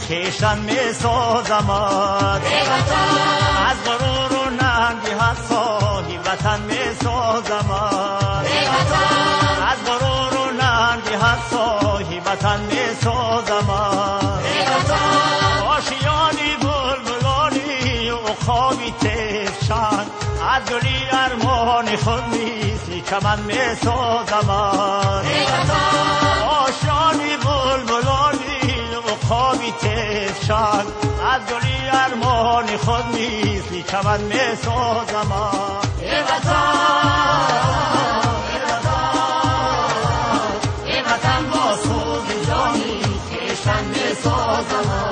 کشتن می سازم از غرور و ننگی حساهی وطن می سازم از غرور و ننگی حساهی وطن می سازم آشیانی بلبلانی و خوابی تفشان از گلی ارمان خود میسی چمن می سازم آشیانی بلبلانی و خوابی تفشان از گلی ارمان خود میسی چمن می سازم ای وطن با سوز جانی کشتن می سازم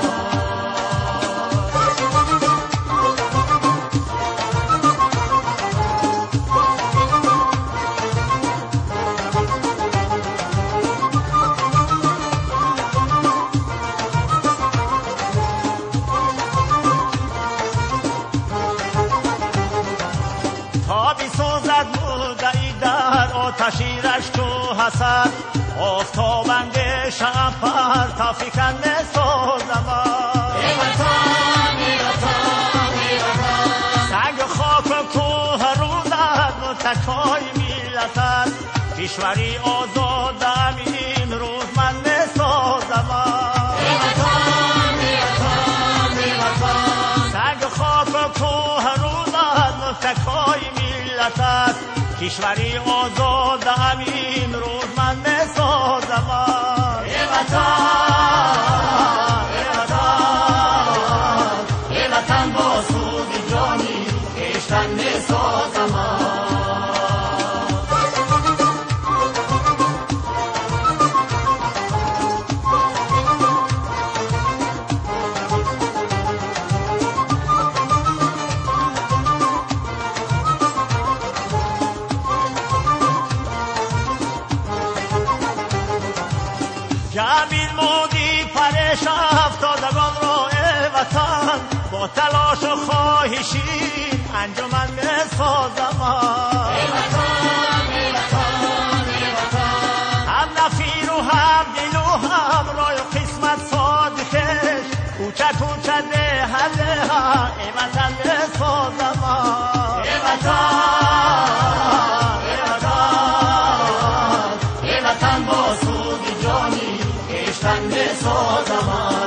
آتشی رشت و حسد آفتابنده شمپر تا فکن سازم ای وطن ای وطن ای وطن سنگ خاک و کوه رودت متکای میلتت کشوری آزادم امروز من سازم ای وطن ای وطن ای وطن سنگ خاک و کوه رودت متکای میلتت کشوری آزادم امروز من میسازم ای وطن ای وطن ای وطن با سوز جانی کشتن میسازم جمیل مودی پرش افتادگان را ای وطن با تلاش و خواهشی انجمن میسازم ای وطن ای وطن ای وطن هم نفیر و هم دل و هم رای و قسمت صادقش کوچه کوچه ده ای وطن میسازم ای وطن ای وطن ای وطن با سوز جانی کشتن میسازم